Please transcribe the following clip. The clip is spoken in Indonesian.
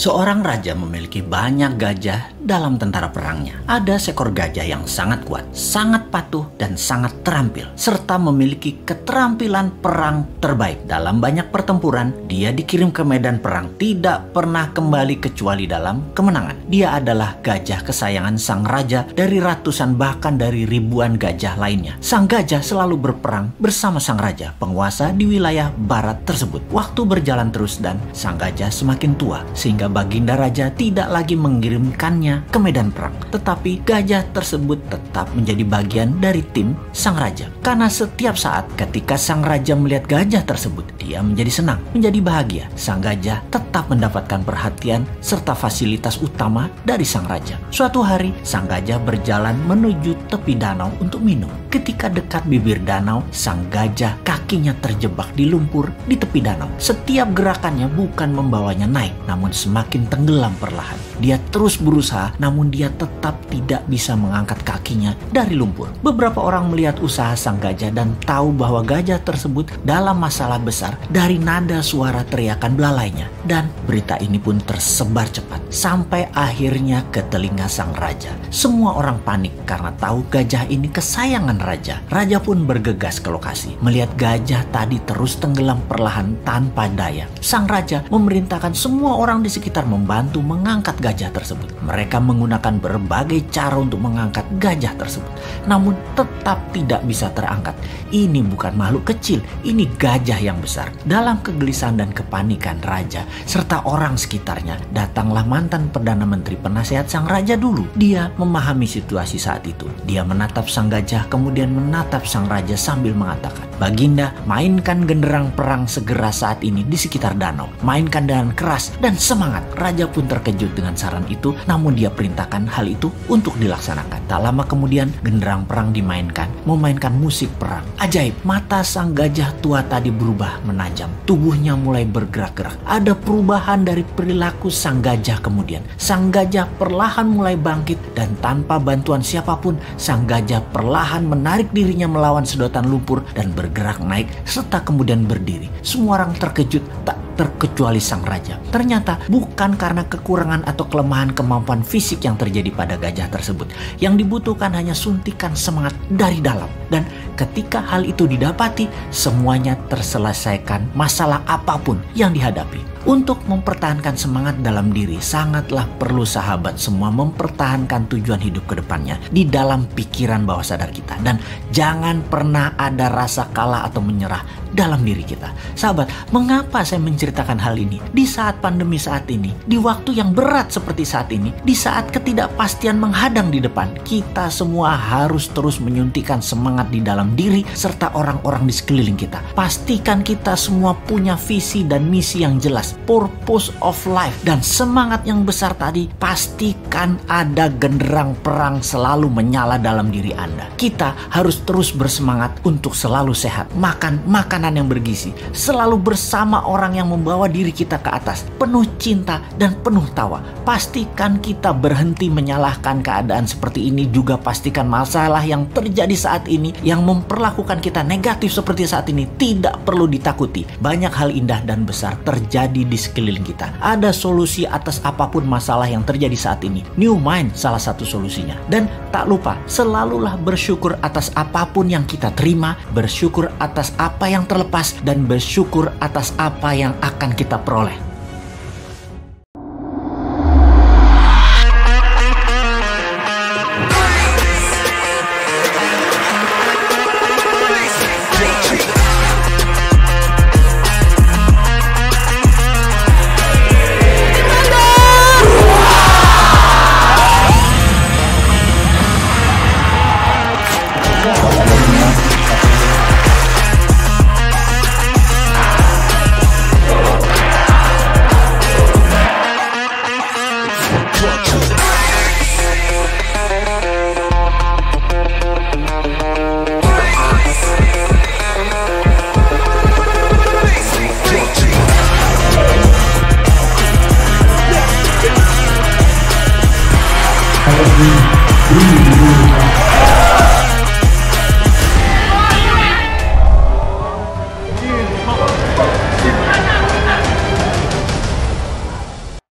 Seorang raja memiliki banyak gajah dalam tentara perangnya. Ada seekor gajah yang sangat kuat, sangat patuh, dan sangat terampil, serta memiliki keterampilan perang terbaik. Dalam banyak pertempuran, dia dikirim ke medan perang, tidak pernah kembali kecuali dalam kemenangan. Dia adalah gajah kesayangan sang raja dari ratusan bahkan dari ribuan gajah lainnya. Sang gajah selalu berperang bersama sang raja, penguasa di wilayah barat tersebut. Waktu berjalan terus dan sang gajah semakin tua, sehingga baginda raja tidak lagi mengirimkannya ke medan perang. Tetapi gajah tersebut tetap menjadi bagian dari tim sang raja. Karena setiap saat ketika sang raja melihat gajah tersebut, dia menjadi senang, menjadi bahagia. Sang gajah tetap mendapatkan perhatian serta fasilitas utama dari sang raja. Suatu hari, sang gajah berjalan menuju tepi danau untuk minum. Ketika dekat bibir danau, sang gajah kakinya terjebak di lumpur di tepi danau. Setiap gerakannya bukan membawanya naik, namun semakin tenggelam perlahan. Dia terus berusaha, namun dia tetap tidak bisa mengangkat kakinya dari lumpur. Beberapa orang melihat usaha sang gajah dan tahu bahwa gajah tersebut dalam masalah besar dari nada suara teriakan belalainya. Dan berita ini pun tersebar cepat sampai akhirnya ke telinga sang raja. Semua orang panik karena tahu gajah ini kesayangan raja. Raja pun bergegas ke lokasi. Melihat gajah tadi terus tenggelam perlahan tanpa daya, sang raja memerintahkan semua orang di sekitar membantu mengangkat gajah tersebut. Mereka menggunakan berbagai cara untuk mengangkat gajah tersebut, namun tetap tidak bisa terangkat. Ini bukan makhluk kecil, ini gajah yang besar. Dalam kegelisahan dan kepanikan raja serta orang sekitarnya, datanglah mantan Perdana Menteri penasehat sang raja dulu. Dia memahami situasi saat itu. Dia menatap sang gajah, kemudian menatap sang raja sambil mengatakan, "Baginda, mainkan genderang perang segera saat ini di sekitar danau. Mainkan dengan keras dan semangat." Raja pun terkejut dengan saran itu, namun dia perintahkan hal itu untuk dilaksanakan. Tak lama kemudian, genderang perang dimainkan, memainkan musik perang. Ajaib, mata sang gajah tua tadi berubah menajam. Tubuhnya mulai bergerak-gerak. Ada perubahan dari perilaku sang gajah kemudian. Sang gajah perlahan mulai bangkit dan tanpa bantuan siapapun, sang gajah perlahan menarik dirinya melawan sedotan lumpur dan bergerak naik serta kemudian berdiri. Semua orang terkejut, tak terkecuali sang raja. Ternyata bukan karena kekurangan atau kelemahan kemampuan fisik yang terjadi pada gajah tersebut. Yang dibutuhkan hanya suntikan semangat dari dalam. Dan ketika hal itu didapati, semuanya terselesaikan masalah apapun yang dihadapi. Untuk mempertahankan semangat dalam diri, sangatlah perlu sahabat semua mempertahankan tujuan hidup ke depannya di dalam pikiran bawah sadar kita. Dan jangan pernah ada rasa kalah atau menyerah dalam diri kita. Sahabat, mengapa saya menceritakan hal ini? Di saat pandemi saat ini, di waktu yang berat seperti saat ini, di saat ketidakpastian menghadang di depan, kita semua harus terus menyuntikkan semangat di dalam diri serta orang-orang di sekeliling kita. Pastikan kita semua punya visi dan misi yang jelas, purpose of life, dan semangat yang besar tadi. Pastikan ada genderang perang selalu menyala dalam diri Anda. Kita harus terus bersemangat untuk selalu sehat, makan makanan yang bergizi, selalu bersama orang yang membawa diri kita ke atas, penuh cinta dan penuh tawa. Pastikan kita berhenti menyalahkan keadaan seperti ini. Juga pastikan masalah yang terjadi saat ini yang memperlakukan kita negatif seperti saat ini tidak perlu ditakuti. Banyak hal indah dan besar terjadi di sekeliling kita. Ada solusi atas apapun masalah yang terjadi saat ini. New Mind salah satu solusinya. Dan tak lupa, selalulah bersyukur atas apapun yang kita terima, bersyukur atas apa yang terlepas, dan bersyukur atas apa yang akan kita peroleh.